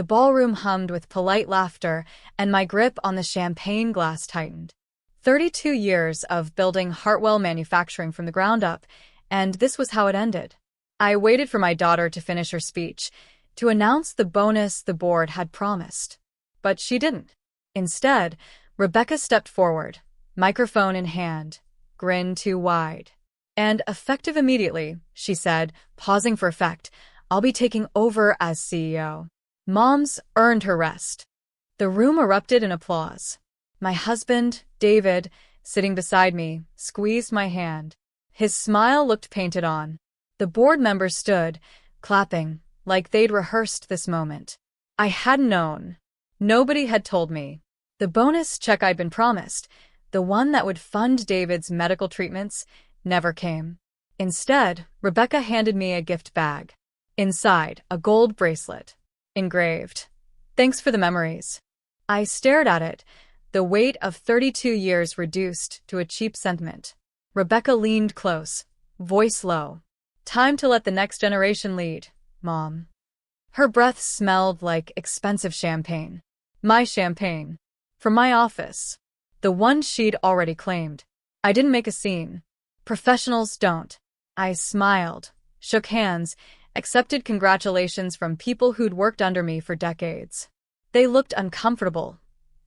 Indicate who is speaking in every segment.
Speaker 1: The ballroom hummed with polite laughter, and my grip on the champagne glass tightened. 32 years of building Hartwell Manufacturing from the ground up, and this was how it ended. I waited for my daughter to finish her speech, to announce the bonus the board had promised. But she didn't. Instead, Rebecca stepped forward, microphone in hand, grin too wide. And effective immediately, she said, pausing for effect, I'll be taking over as CEO. Mom's earned her rest. The room erupted in applause. My husband, David, sitting beside me, squeezed my hand. His smile looked painted on. The board members stood, clapping, like they'd rehearsed this moment. I hadn't known. Nobody had told me. The bonus check I'd been promised, the one that would fund David's medical treatments, never came. Instead, Rebecca handed me a gift bag. Inside, a gold bracelet. Engraved. Thanks for the memories. I stared at it, the weight of 32 years reduced to a cheap sentiment. Rebecca leaned close, voice low. Time to let the next generation lead, Mom. Her breath smelled like expensive champagne. My champagne. From my office. The one she'd already claimed. I didn't make a scene. Professionals don't. I smiled, shook hands, accepted congratulations from people who'd worked under me for decades. They looked uncomfortable,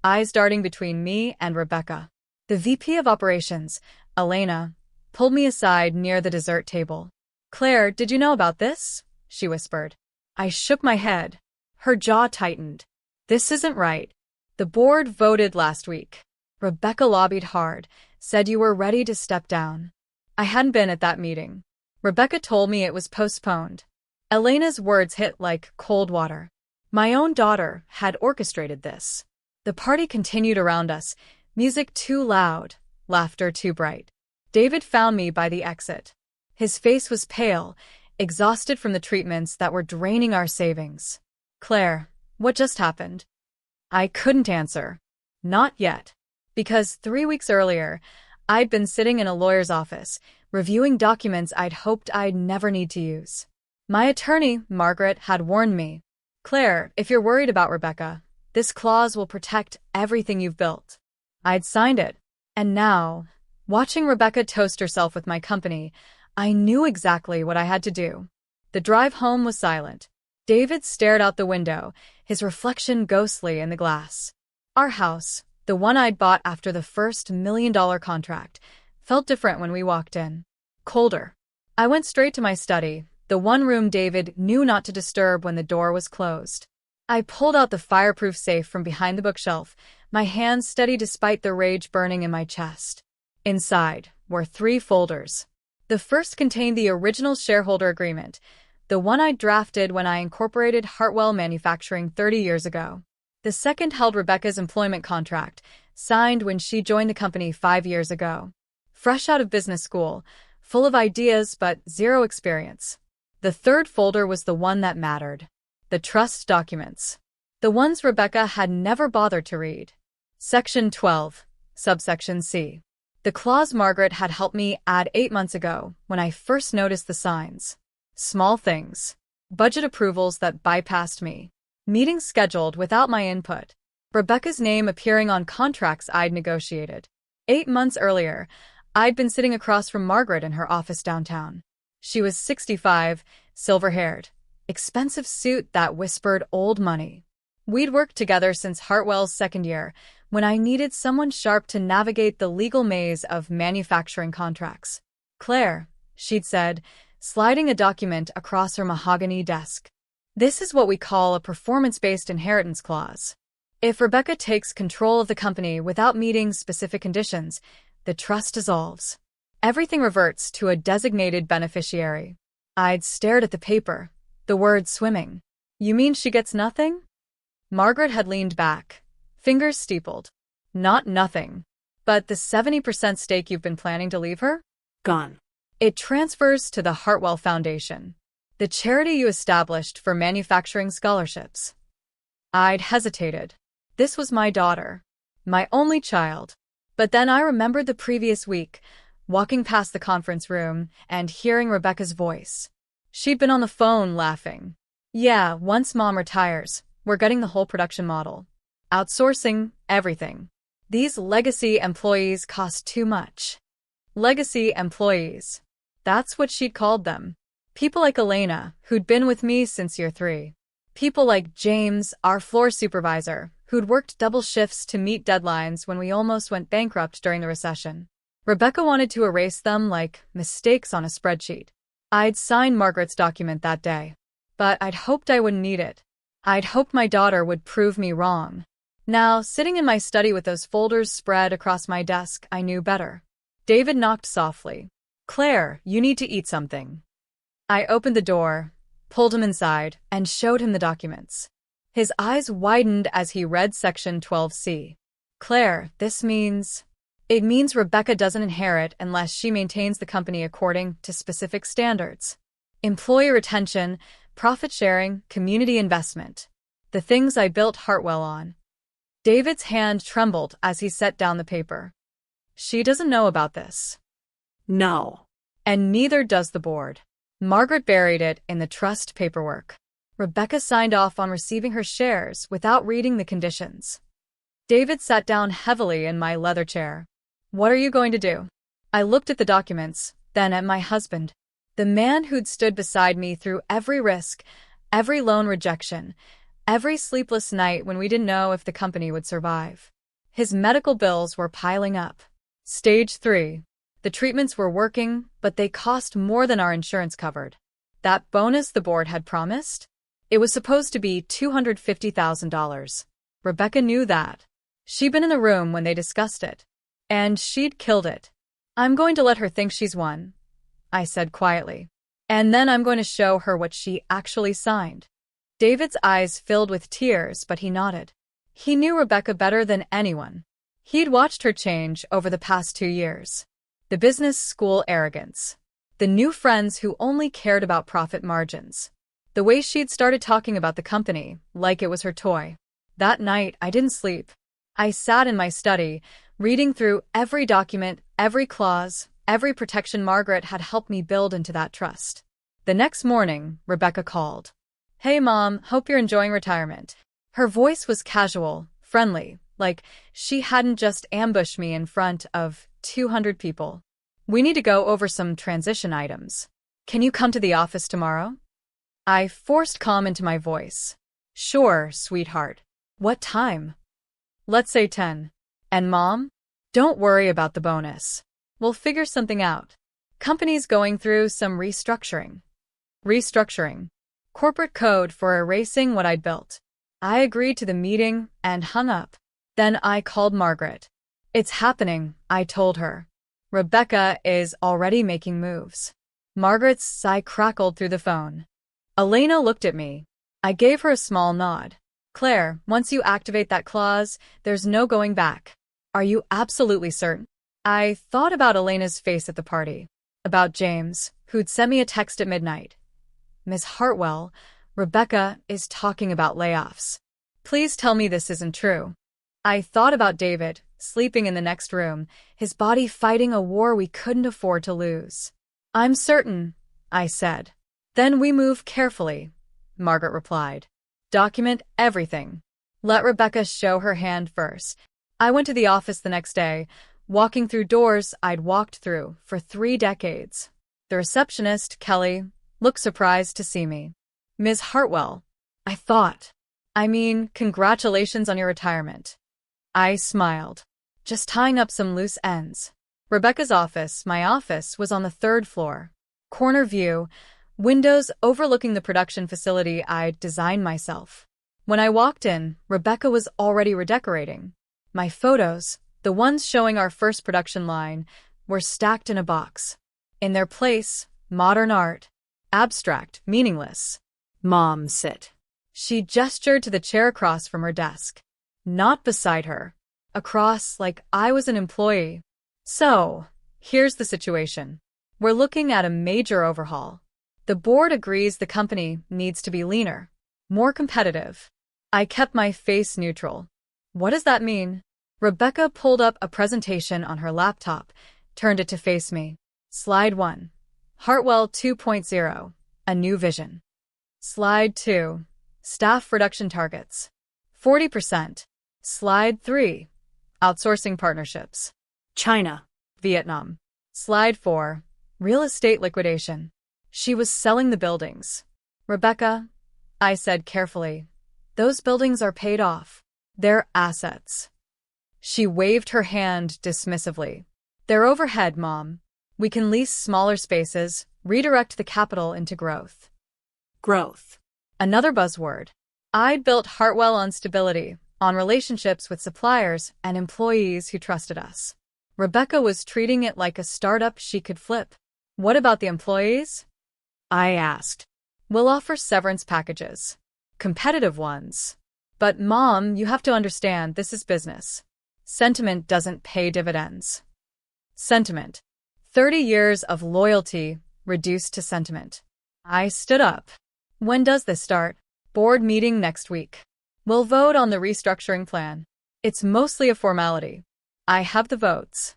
Speaker 1: eyes darting between me and Rebecca. The VP of Operations, Elena, pulled me aside near the dessert table. Claire, did you know about this? She whispered. I shook my head. Her jaw tightened. This isn't right. The board voted last week. Rebecca lobbied hard, said you were ready to step down. I hadn't been at that meeting. Rebecca told me it was postponed. Elena's words hit like cold water. My own daughter had orchestrated this. The party continued around us, music too loud, laughter too bright. David found me by the exit. His face was pale, exhausted from the treatments that were draining our savings. Claire, what just happened? I couldn't answer. Not yet. Because 3 weeks earlier, I'd been sitting in a lawyer's office, reviewing documents I'd hoped I'd never need to use. My attorney, Margaret, had warned me. Claire, if you're worried about Rebecca, this clause will protect everything you've built. I'd signed it. And now, watching Rebecca toast herself with my company, I knew exactly what I had to do. The drive home was silent. David stared out the window, his reflection ghostly in the glass. Our house, the one I'd bought after the first $1 million contract, felt different when we walked in. Colder. I went straight to my study, the one room David knew not to disturb when the door was closed. I pulled out the fireproof safe from behind the bookshelf, my hands steady despite the rage burning in my chest. Inside were 3 folders. The first contained the original shareholder agreement, the one I drafted when I incorporated Hartwell Manufacturing 30 years ago. The second held Rebecca's employment contract, signed when she joined the company 5 years ago. Fresh out of business school, full of ideas but zero experience. The third folder was the one that mattered. The trust documents. The ones Rebecca had never bothered to read. Section 12, subsection C. The clause Margaret had helped me add 8 months ago when I first noticed the signs. Small things. Budget approvals that bypassed me. Meetings scheduled without my input. Rebecca's name appearing on contracts I'd negotiated. 8 months earlier, I'd been sitting across from Margaret in her office downtown. She was 65, silver-haired. Expensive suit that whispered old money. We'd worked together since Hartwell's second year, when I needed someone sharp to navigate the legal maze of manufacturing contracts. Claire, she'd said, sliding a document across her mahogany desk. This is what we call a performance-based inheritance clause. If Rebecca takes control of the company without meeting specific conditions, the trust dissolves. Everything reverts to a designated beneficiary. I'd stared at the paper, the words swimming. You mean she gets nothing? Margaret had leaned back, fingers steepled. Not nothing. But the 70% stake you've been planning to leave her?
Speaker 2: Gone.
Speaker 1: It transfers to the Hartwell Foundation, the charity you established for manufacturing scholarships. I'd hesitated. This was my daughter, my only child. But then I remembered the previous week, walking past the conference room and hearing Rebecca's voice. She'd been on the phone laughing. Yeah, once Mom retires, We're getting the whole production model. Outsourcing everything. These legacy employees cost too much. Legacy employees. That's what she'd called them. People like Elena, who'd been with me since year 3. People like James, our floor supervisor, who'd worked double shifts to meet deadlines when we almost went bankrupt during the recession. Rebecca wanted to erase them like mistakes on a spreadsheet. I'd signed Margaret's document that day, but I'd hoped I wouldn't need it. I'd hoped my daughter would prove me wrong. Now, sitting in my study with those folders spread across my desk, I knew better. David knocked softly. "Claire, you need to eat something." I opened the door, pulled him inside, and showed him the documents. His eyes widened as he read Section 12C. "Claire, this means..." "It means Rebecca doesn't inherit unless she maintains the company according to specific standards. Employee retention, profit sharing, community investment. The things I built Hartwell on." David's hand trembled as he set down the paper. "She doesn't know about this."
Speaker 2: "No."
Speaker 1: "And neither does the board." Margaret buried it in the trust paperwork. Rebecca signed off on receiving her shares without reading the conditions. David sat down heavily in my leather chair. "What are you going to do?" I looked at the documents, then at my husband. The man who'd stood beside me through every risk, every loan rejection, every sleepless night when we didn't know if the company would survive. His medical bills were piling up. Stage 3. The treatments were working, but they cost more than our insurance covered. That bonus the board had promised? It was supposed to be $250,000. Rebecca knew that. She'd been in the room when they discussed it. And she'd killed it. "I'm going to let her think she's won," I said quietly. "And then I'm going to show her what she actually signed." David's eyes filled with tears, but he nodded. He knew Rebecca better than anyone. He'd watched her change over the past 2 years. The business school arrogance. The new friends who only cared about profit margins. The way she'd started talking about the company, like it was her toy. That night, I didn't sleep. I sat in my study, reading through every document, every clause, every protection Margaret had helped me build into that trust. The next morning, Rebecca called. "Hey Mom, hope you're enjoying retirement." Her voice was casual, friendly, like she hadn't just ambushed me in front of 200 people. "We need to go over some transition items. Can you come to the office tomorrow?" I forced calm into my voice. "Sure, sweetheart. What time?" "Let's say 10. And Mom? Don't worry about the bonus. We'll figure something out. Company's going through some restructuring." Restructuring. Corporate code for erasing what I'd built. I agreed to the meeting and hung up. Then I called Margaret. "It's happening," I told her. "Rebecca is already making moves." Margaret's sigh crackled through the phone. Elena looked at me. I gave her a small nod. "Claire, once you activate that clause, there's no going back." "Are you absolutely certain?" I thought about Elena's face at the party. About James, who'd sent me a text at midnight. "Miss Hartwell, Rebecca is talking about layoffs. Please tell me this isn't true." I thought about David, sleeping in the next room, his body fighting a war we couldn't afford to lose. "I'm certain," I said. "Then we move carefully," Margaret replied. "Document everything. Let Rebecca show her hand first." I went to the office the next day, walking through doors I'd walked through for 3 decades. The receptionist, Kelly, looked surprised to see me. "Ms. Hartwell," I thought. "I mean, congratulations on your retirement." I smiled. "Just tying up some loose ends." Rebecca's office, my office, was on the 3rd floor. Corner view, windows overlooking the production facility I'd designed myself. When I walked in, Rebecca was already redecorating. My photos, the ones showing our first production line, were stacked in a box. In their place, modern art. Abstract, meaningless. "Mom, sit." She gestured to the chair across from her desk. Not beside her. Across, like I was an employee. "So, here's the situation. We're looking at a major overhaul. The board agrees the company needs to be leaner, more competitive." I kept my face neutral. "What does that mean?" Rebecca pulled up a presentation on her laptop, turned it to face me. Slide 1. Hartwell 2.0, a new vision. Slide 2. Staff reduction targets. 40%. Slide 3. Outsourcing partnerships. China. Vietnam. Slide 4. Real estate liquidation. She was selling the buildings. Rebecca, I said carefully, those buildings are paid off. They're assets. She waved her hand dismissively. They're overhead, Mom. We can lease smaller spaces, redirect the capital into growth. Growth. Another buzzword. I'd built Hartwell on stability, on relationships with suppliers and employees who trusted us. Rebecca was treating it like a startup she could flip. What about the employees? I asked. We'll offer severance packages. Competitive ones. But Mom, you have to understand, this is business. Sentiment doesn't pay dividends. Sentiment. 30 years of loyalty reduced to sentiment. I stood up. When does this start? Board meeting next week. We'll vote on the restructuring plan. It's mostly a formality. I have the votes.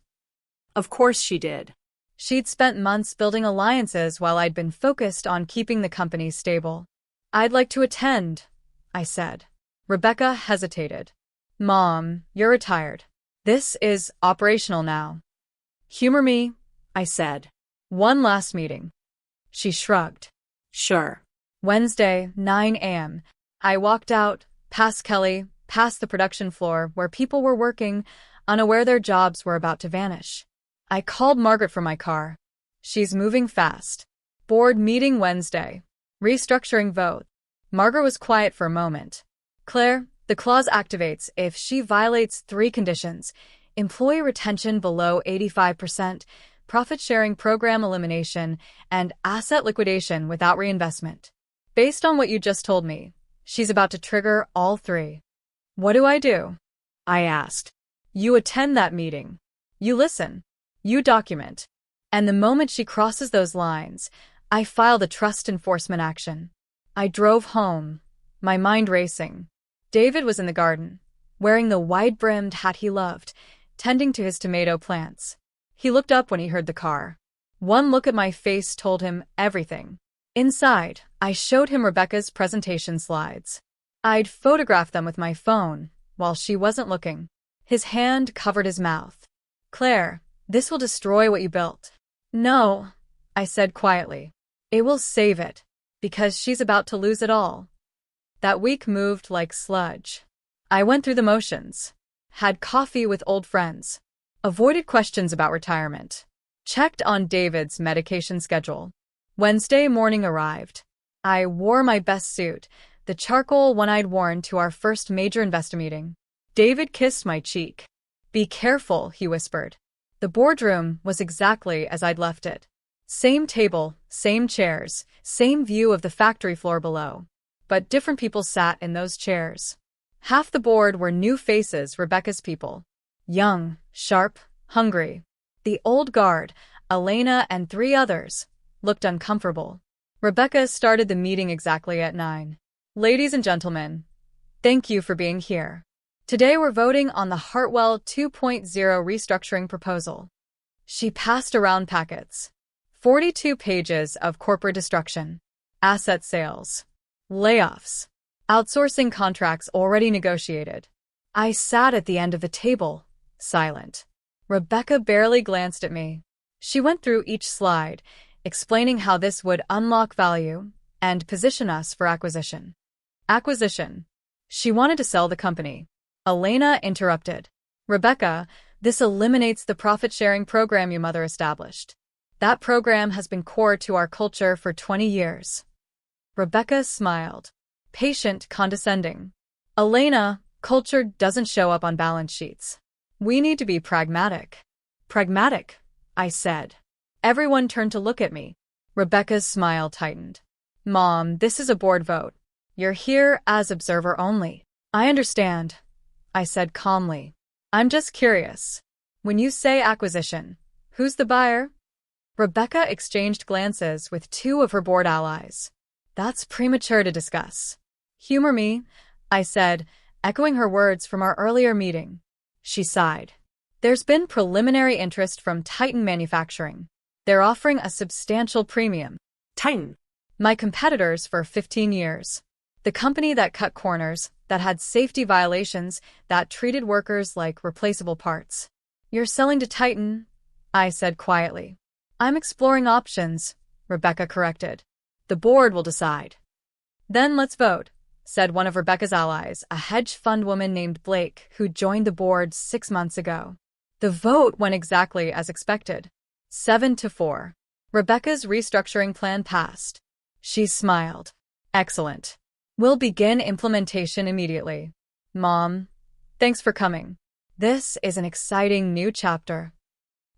Speaker 1: Of course she did. She'd spent months building alliances while I'd been focused on keeping the company stable. I'd like to attend, I said. Rebecca hesitated. Mom, you're retired. This is operational now. Humor me, I said. One last meeting. She shrugged. Sure. Wednesday, 9 a.m. I walked out, past Kelly, past the production floor where people were working, unaware their jobs were about to vanish. I called Margaret from my car. She's moving fast. Board meeting Wednesday. Restructuring vote. Margaret was quiet for a moment. Claire, the clause activates if she violates 3 conditions: employee retention below 85%, profit-sharing program elimination, and asset liquidation without reinvestment. Based on what you just told me, she's about to trigger all 3. What do? I asked. You attend that meeting. You listen. You document. And the moment she crosses those lines, I file the trust enforcement action. I drove home, my mind racing. David was in the garden, wearing the wide-brimmed hat he loved, tending to his tomato plants. He looked up when he heard the car. One look at my face told him everything. Inside, I showed him Rebecca's presentation slides. I'd photographed them with my phone, while she wasn't looking. His hand covered his mouth. Claire, this will destroy what you built. No, I said quietly. It will save it, because she's about to lose it all. That week moved like sludge. I went through the motions, had coffee with old friends, avoided questions about retirement, checked on David's medication schedule. Wednesday morning arrived. I wore my best suit, the charcoal one I'd worn to our first major investor meeting. David kissed my cheek. Be careful, he whispered. The boardroom was exactly as I'd left it. Same table, same chairs, same view of the factory floor below. But different people sat in those chairs. Half the board were new faces, Rebecca's people. Young, sharp, hungry. The old guard, Elena and 3 others, looked uncomfortable. Rebecca started the meeting exactly at 9. Ladies and gentlemen, thank you for being here. Today we're voting on the Hartwell 2.0 restructuring proposal. She passed around packets. 42 pages of corporate destruction, asset sales, layoffs, outsourcing contracts already negotiated. I sat at the end of the table, silent. Rebecca barely glanced at me. She went through each slide, explaining how this would unlock value and position us for acquisition. Acquisition. She wanted to sell the company. Elena interrupted. Rebecca, this eliminates the profit-sharing program your mother established. That program has been core to our culture for 20 years. Rebecca smiled. Patient, condescending. Elena, culture doesn't show up on balance sheets. We need to be pragmatic. Pragmatic, I said. Everyone turned to look at me. Rebecca's smile tightened. Mom, this is a board vote. You're here as observer only. I understand, I said calmly. I'm just curious. When you say acquisition, who's the buyer? Rebecca exchanged glances with 2 of her board allies. That's premature to discuss. Humor me, I said, echoing her words from our earlier meeting. She sighed. There's been preliminary interest from Titan Manufacturing. They're offering a substantial premium. Titan. My competitors for 15 years. The company that cut corners, that had safety violations, that treated workers like replaceable parts. You're selling to Titan, I said quietly. I'm exploring options, Rebecca corrected. The board will decide. Then let's vote, said one of Rebecca's allies, a hedge fund woman named Blake, who joined the board 6 months ago. The vote went exactly as expected. 7-4. Rebecca's restructuring plan passed. She smiled. Excellent. We'll begin implementation immediately. Mom, thanks for coming. This is an exciting new chapter.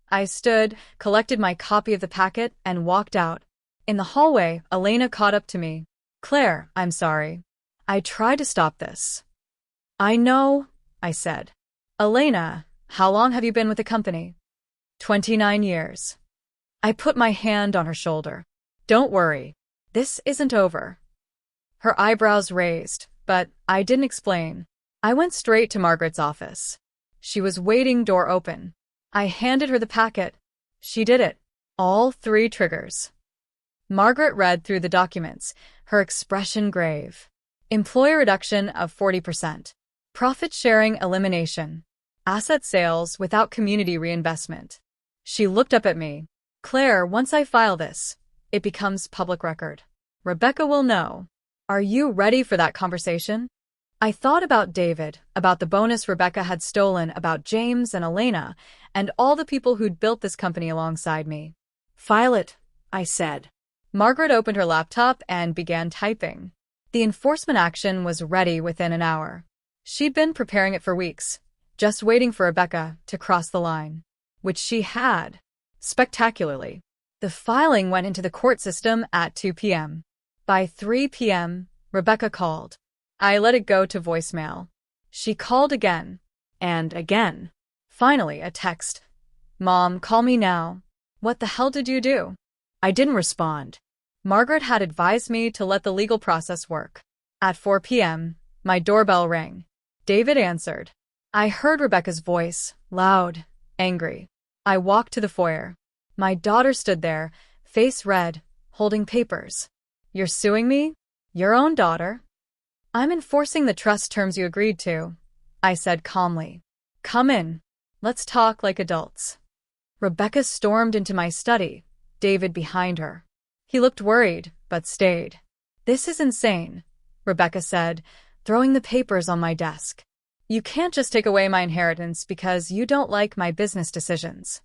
Speaker 1: I stood, collected my copy of the packet, and walked out. In the hallway, Elena caught up to me. Claire, I'm sorry. I tried to stop this. I know, I said. Elena, how long have you been with the company? 29 years. I put my hand on her shoulder. Don't worry. This isn't over. Her eyebrows raised, but I didn't explain. I went straight to Margaret's office. She was waiting, door open. I handed her the packet. She did it. All 3 triggers. Margaret read through the documents, her expression grave. Employee reduction of 40%. Profit sharing elimination. Asset sales without community reinvestment. She looked up at me. Claire, once I file this, it becomes public record. Rebecca will know. Are you ready for that conversation? I thought about David, about the bonus Rebecca had stolen, about James and Elena, and all the people who'd built this company alongside me. File it, I said. Margaret opened her laptop and began typing. The enforcement action was ready within an hour. She'd been preparing it for weeks, just waiting for Rebecca to cross the line, which she had, spectacularly. The filing went into the court system at 2 p.m. By 3 p.m., Rebecca called. I let it go to voicemail. She called again, and again. Finally, a text. Mom, call me now. What the hell did you do? I didn't respond. Margaret had advised me to let the legal process work. At 4 p.m., my doorbell rang. David answered. I heard Rebecca's voice, loud, angry. I walked to the foyer. My daughter stood there, face red, holding papers. You're suing me? Your own daughter? I'm enforcing the trust terms you agreed to, I said calmly. Come in. Let's talk like adults. Rebecca stormed into my study, David behind her. He looked worried, but stayed. This is insane, Rebecca said, throwing the papers on my desk. You can't just take away my inheritance because you don't like my business decisions.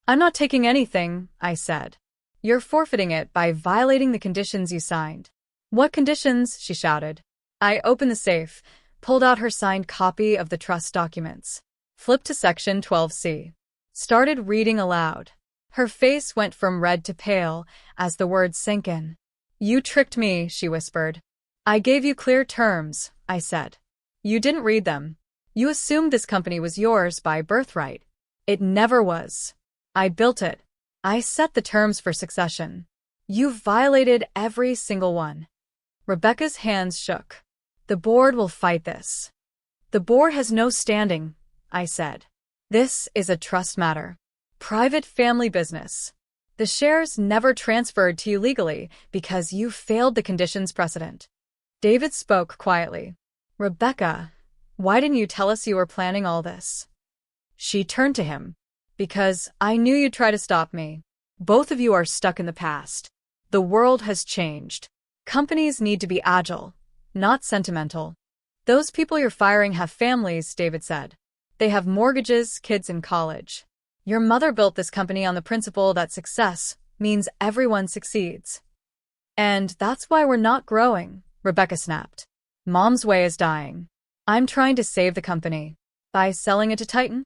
Speaker 1: I'm not taking anything, I said. You're forfeiting it by violating the conditions you signed. What conditions? She shouted. I opened the safe, pulled out her signed copy of the trust documents, flipped to section 12C, started reading aloud. Her face went from red to pale as the words sank in. You tricked me, she whispered. I gave you clear terms, I said. You didn't read them. You assumed this company was yours by birthright. It never was. I built it. I set the terms for succession. You violated every single one. Rebecca's hands shook. The board will fight this. The board has no standing, I said. This is a trust matter. Private family business. The shares never transferred to you legally because you failed the conditions precedent. David spoke quietly. Rebecca, why didn't you tell us you were planning all this? She turned to him. Because I knew you'd try to stop me. Both of you are stuck in the past. The world has changed. Companies need to be agile, not sentimental. Those people you're firing have families, David said. They have mortgages, kids in college. Your mother built this company on the principle that success means everyone succeeds. And that's why we're not growing, Rebecca snapped. Mom's way is dying. I'm trying to save the company. By selling it to Titan?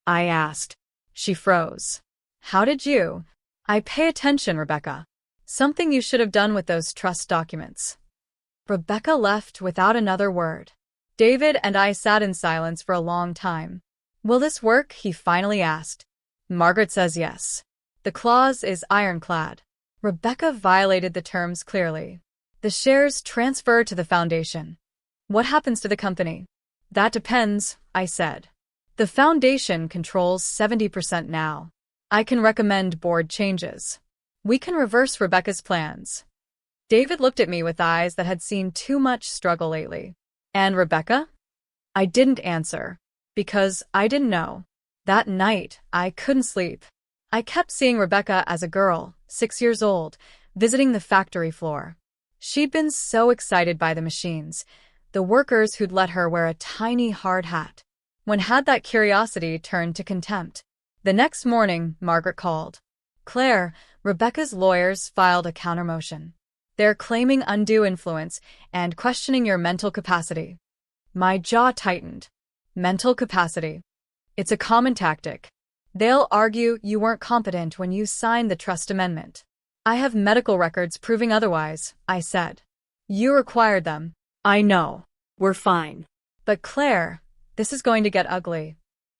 Speaker 1: I asked. She froze. How did you? I pay attention, Rebecca. Something you should have done with those trust documents. Rebecca left without another word. David and I sat in silence for a long time. Will this work? He finally asked. Margaret says yes. The clause is ironclad. Rebecca violated the terms clearly. The shares transfer to the foundation. What happens to the company? That depends, I said. The foundation controls 70% now. I can recommend board changes. We can reverse Rebecca's plans. David looked at me with eyes that had seen too much struggle lately. And Rebecca? I didn't answer, because I didn't know. That night, I couldn't sleep. I kept seeing Rebecca as a girl, 6 years old, visiting the factory floor. She'd been so excited by the machines, the workers who'd let her wear a tiny hard hat. When had that curiosity turned to contempt? The next morning, Margaret called. Claire, Rebecca's lawyers filed a countermotion. They're claiming undue influence and questioning your mental capacity. My jaw tightened. Mental capacity. It's a common tactic. They'll argue you weren't competent when you signed the trust amendment. I have medical records proving otherwise, I said. You required them. I know. We're fine. But Claire, this is going to get ugly.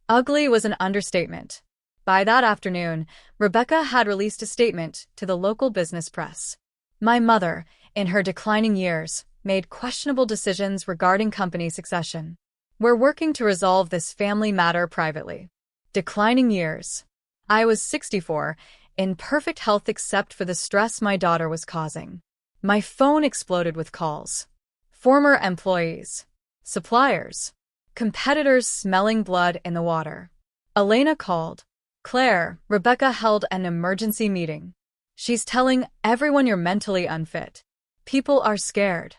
Speaker 1: Ugly was an understatement. By that afternoon, Rebecca had released a statement to the local business press. My mother, in her declining years, made questionable decisions regarding company succession. We're working to resolve this family matter privately. Declining years. I was 64, in perfect health except for the stress my daughter was causing. My phone exploded with calls. Former employees, suppliers, competitors smelling blood in the water. Elena called. Claire, Rebecca held an emergency meeting. She's telling everyone you're mentally unfit. People are scared.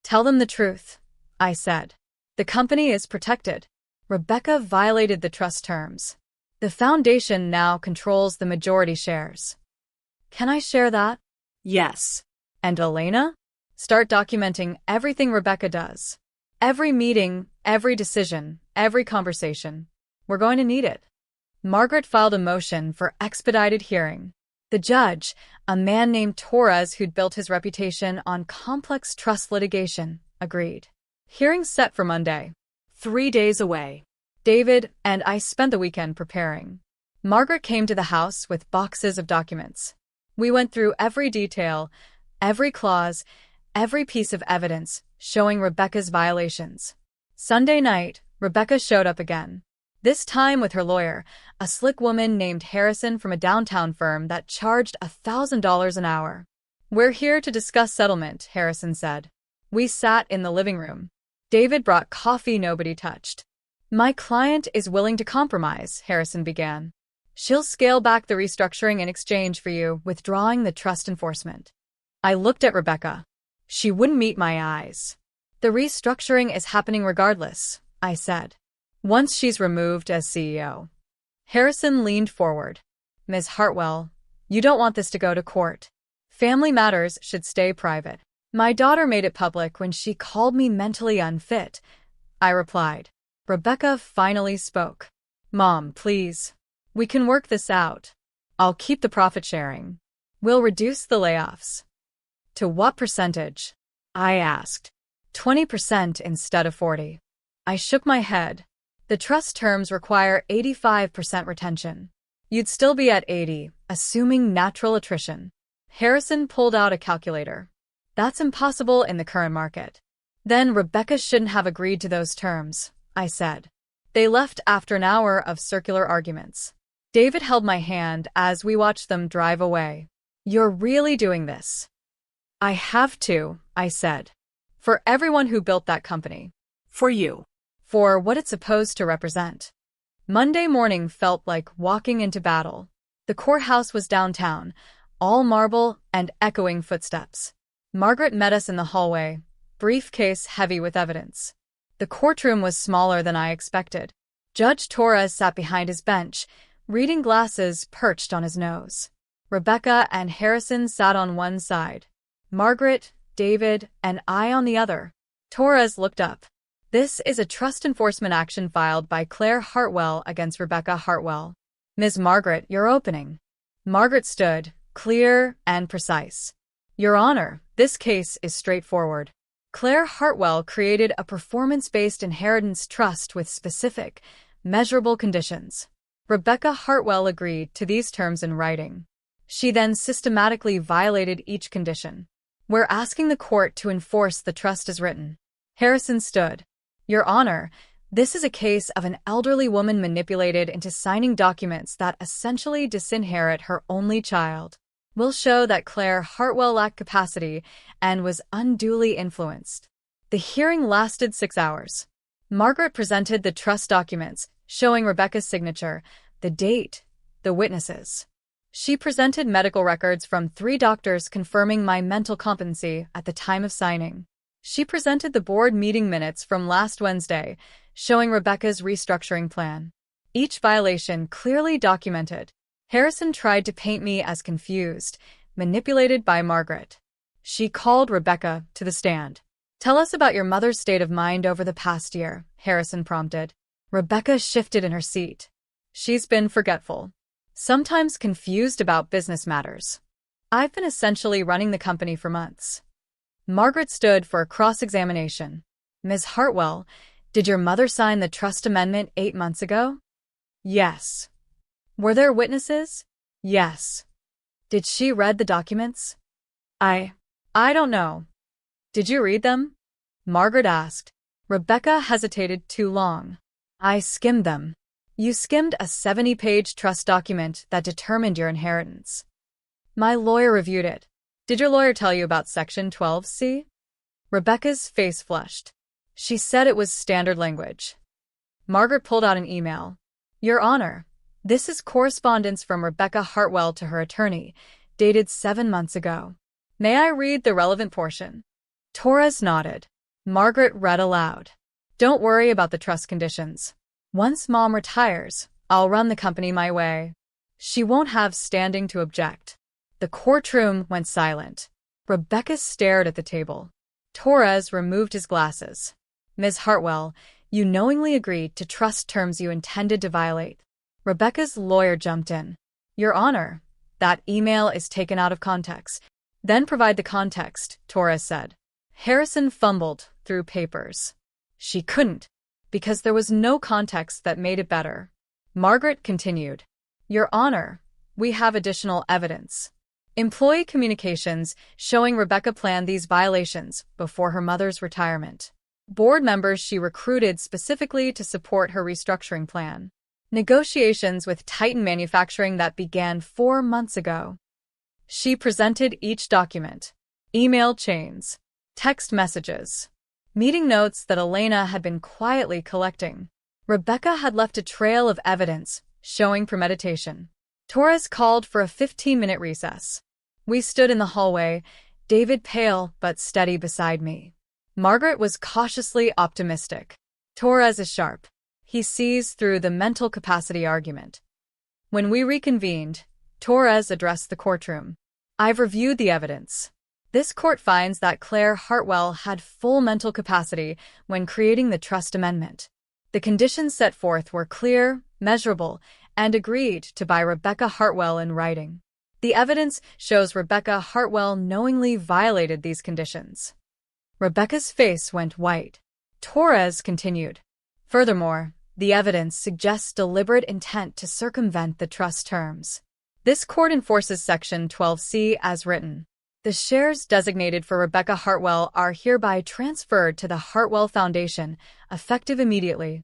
Speaker 1: Tell them the truth, I said. The company is protected. Rebecca violated the trust terms. The foundation now controls the majority shares. Can I share that? Yes. And Elena? Start documenting everything Rebecca does. Every meeting, every decision, every conversation. We're going to need it. Margaret filed a motion for expedited hearing. The judge, a man named Torres who'd built his reputation on complex trust litigation, agreed. Hearing set for Monday. 3 days away. David and I spent the weekend preparing. Margaret came to the house with boxes of documents. We went through every detail, every clause, every piece of evidence showing Rebecca's violations. Sunday night, Rebecca showed up again. This time with her lawyer, a slick woman named Harrison from a downtown firm that charged $1,000 an hour. We're here to discuss settlement, Harrison said. We sat in the living room. David brought coffee nobody touched. My client is willing to compromise, Harrison began. She'll scale back the restructuring in exchange for you withdrawing the trust enforcement. I looked at Rebecca. She wouldn't meet my eyes. The restructuring is happening regardless, I said. Once she's removed as CEO. Harrison leaned forward. Ms. Hartwell, you don't want this to go to court. Family matters should stay private. My daughter made it public when she called me mentally unfit, I replied. Rebecca finally spoke. Mom, please. We can work this out. I'll keep the profit sharing. We'll reduce the layoffs. To what percentage? I asked. 20% instead of 40%. I shook my head. The trust terms require 85% retention. You'd still be at 80%, assuming natural attrition. Harrison pulled out a calculator. That's impossible in the current market. Then Rebecca shouldn't have agreed to those terms, I said. They left after an hour of circular arguments. David held my hand as we watched them drive away. You're really doing this? I have to, I said. For everyone who built that company. For you. For what it's supposed to represent. Monday morning felt like walking into battle. The courthouse was downtown, all marble and echoing footsteps. Margaret met us in the hallway, briefcase heavy with evidence. The courtroom was smaller than I expected. Judge Torres sat behind his bench, reading glasses perched on his nose. Rebecca and Harrison sat on one side. Margaret, David, and I on the other. Torres looked up. This is a trust enforcement action filed by Claire Hartwell against Rebecca Hartwell. Ms. Margaret, your opening. Margaret stood, clear and precise. Your Honor, this case is straightforward. Claire Hartwell created a performance-based inheritance trust with specific, measurable conditions. Rebecca Hartwell agreed to these terms in writing. She then systematically violated each condition. We're asking the court to enforce the trust as written. Harrison stood. Your Honor, this is a case of an elderly woman manipulated into signing documents that essentially disinherit her only child. will show that Claire Hartwell lacked capacity and was unduly influenced. The hearing lasted 6 hours. Margaret presented the trust documents, showing Rebecca's signature, the date, the witnesses. She presented medical records from 3 doctors confirming my mental competency at the time of signing. She presented the board meeting minutes from last Wednesday, showing Rebecca's restructuring plan. Each violation clearly documented. Harrison tried to paint me as confused, manipulated by Margaret. She called Rebecca to the stand. "Tell us about your mother's state of mind over the past year," Harrison prompted. Rebecca shifted in her seat. "She's been forgetful. Sometimes confused about business matters. I've been essentially running the company for months." Margaret stood for a cross-examination. "Ms. Hartwell, did your mother sign the trust amendment 8 months ago?" "Yes." "Were there witnesses?" "Yes." "Did she read the documents?" I don't know." "Did you read them?" Margaret asked. Rebecca hesitated too long. "I skimmed them." "You skimmed a 70-page trust document that determined your inheritance." "My lawyer reviewed it." "Did your lawyer tell you about Section 12C?" Rebecca's face flushed. "She said it was standard language." Margaret pulled out an email. "Your Honor, this is correspondence from Rebecca Hartwell to her attorney, dated 7 months ago. May I read the relevant portion?" Torres nodded. Margaret read aloud. "Don't worry about the trust conditions. Once Mom retires, I'll run the company my way. She won't have standing to object." The courtroom went silent. Rebecca stared at the table. Torres removed his glasses. "Ms. Hartwell, you knowingly agreed to trust terms you intended to violate." Rebecca's lawyer jumped in. "Your Honor, that email is taken out of context." "Then provide the context," Torres said. Harrison fumbled through papers. "She couldn't, because there was no context that made it better." Margaret continued. "Your Honor, we have additional evidence. Employee communications showing Rebecca planned these violations before her mother's retirement. Board members she recruited specifically to support her restructuring plan. Negotiations with Titan Manufacturing that began 4 months ago." She presented each document. Email chains, text messages, meeting notes that Elena had been quietly collecting. Rebecca had left a trail of evidence showing premeditation. Torres called for a 15-minute recess. We stood in the hallway, David pale but steady beside me. Margaret was cautiously optimistic. Torres is sharp. He sees through the mental capacity argument. When we reconvened, Torres addressed the courtroom. "I've reviewed the evidence. This court finds that Claire Hartwell had full mental capacity when creating the trust amendment. The conditions set forth were clear, measurable, and agreed to by Rebecca Hartwell in writing. The evidence shows Rebecca Hartwell knowingly violated these conditions." Rebecca's face went white. Torres continued. "Furthermore, the evidence suggests deliberate intent to circumvent the trust terms. This court enforces Section 12C as written. The shares designated for Rebecca Hartwell are hereby transferred to the Hartwell Foundation, effective immediately."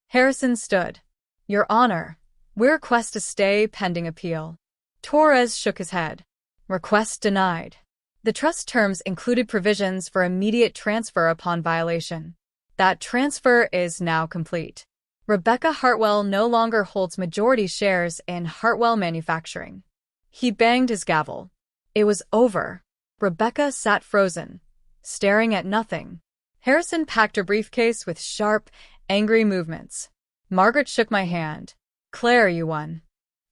Speaker 1: Harrison stood. "Your Honor, we request a stay pending appeal." Torres shook his head. "Request denied." The trust terms included provisions for immediate transfer upon violation. That transfer is now complete. Rebecca Hartwell no longer holds majority shares in Hartwell Manufacturing. He banged his gavel. It was over. Rebecca sat frozen, staring at nothing. Harrison packed her briefcase with sharp, angry movements. Margaret shook my hand. "Claire, you won."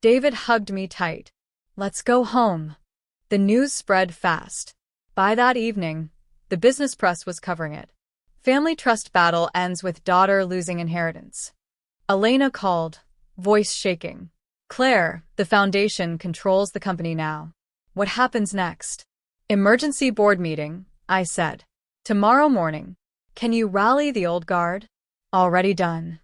Speaker 1: David hugged me tight. "Let's go home." The news spread fast. By that evening, the business press was covering it. Family trust battle ends with daughter losing inheritance. Elena called, voice shaking. "Claire, the foundation controls the company now. What happens next?" "Emergency board meeting," I said. "Tomorrow morning. Can you rally the old guard?" "Already done."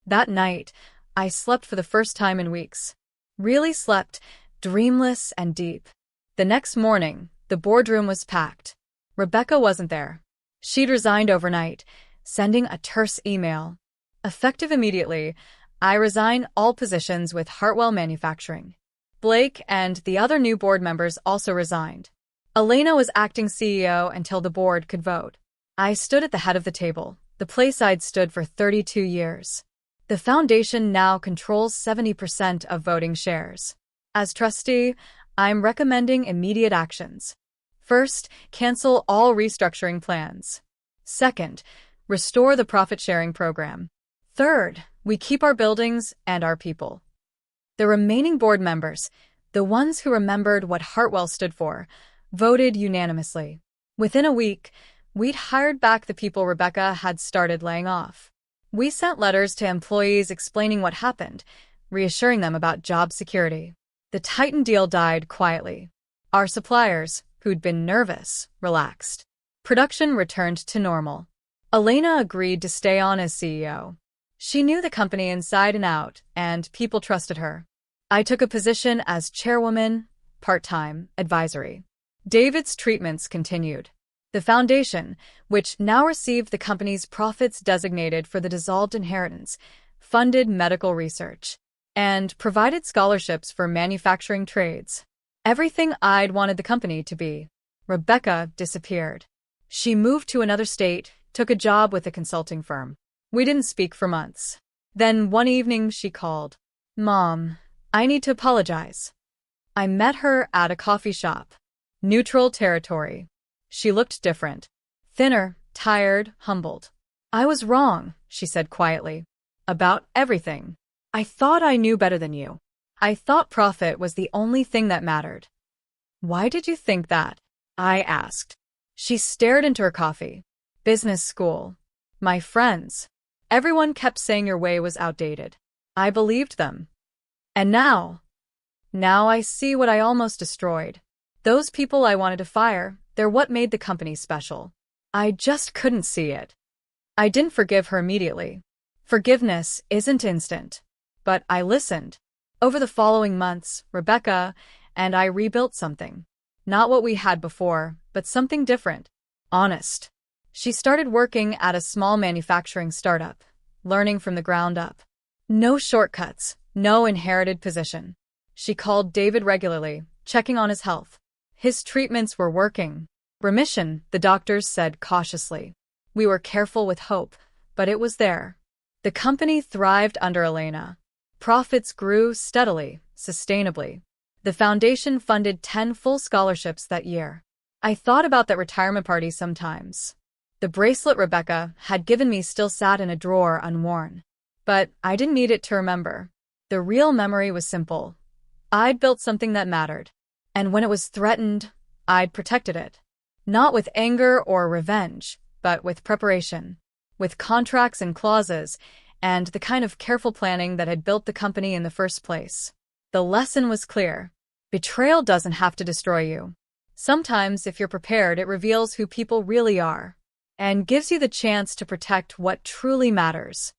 Speaker 1: That night, I slept for the first time in weeks. Really slept, dreamless and deep. The next morning, the boardroom was packed. Rebecca wasn't there. She'd resigned overnight, sending a terse email. "Effective immediately, I resign all positions with Hartwell Manufacturing." Blake and the other new board members also resigned. Elena was acting CEO until the board could vote. I stood at the head of the table, the place I'd stood for 32 years. The foundation now controls 70% of voting shares. As trustee, I'm recommending immediate actions. First, cancel all restructuring plans. Second, restore the profit-sharing program. Third, we keep our buildings and our people. The remaining board members, the ones who remembered what Hartwell stood for, voted unanimously. Within a week, we'd hired back the people Rebecca had started laying off. We sent letters to employees explaining what happened, reassuring them about job security. The Titan deal died quietly. Our suppliers, who'd been nervous, relaxed. Production returned to normal. Elena agreed to stay on as CEO. She knew the company inside and out, and people trusted her. I took a position as chairwoman, part-time, advisory. David's treatments continued. The foundation, which now received the company's profits designated for the dissolved inheritance, funded medical research and provided scholarships for manufacturing trades. Everything I'd wanted the company to be. Rebecca disappeared. She moved to another state, took a job with a consulting firm. We didn't speak for months. Then one evening she called. "Mom, I need to apologize." I met her at a coffee shop. Neutral territory. She looked different. Thinner, tired, humbled. "I was wrong," she said quietly. "About everything. I thought I knew better than you. I thought profit was the only thing that mattered." "Why did you think that?" I asked. She stared into her coffee. "Business school. My friends. Everyone kept saying your way was outdated. I believed them. And now I see what I almost destroyed. Those people I wanted to fire, they're what made the company special. I just couldn't see it." I didn't forgive her immediately. Forgiveness isn't instant. But I listened. Over the following months, Rebecca and I rebuilt something. Not what we had before, but something different. Honest. She started working at a small manufacturing startup, learning from the ground up. No shortcuts, no inherited position. She called David regularly, checking on his health. His treatments were working. Remission, the doctors said cautiously. We were careful with hope, but it was there. The company thrived under Elena. Profits grew steadily, sustainably. The foundation funded 10 full scholarships that year. I thought about that retirement party sometimes. The bracelet Rebecca had given me still sat in a drawer unworn. But I didn't need it to remember. The real memory was simple. I'd built something that mattered. And when it was threatened, I'd protected it. Not with anger or revenge, but with preparation. With contracts and clauses, and the kind of careful planning that had built the company in the first place. The lesson was clear. Betrayal doesn't have to destroy you. Sometimes, if you're prepared, it reveals who people really are, and gives you the chance to protect what truly matters.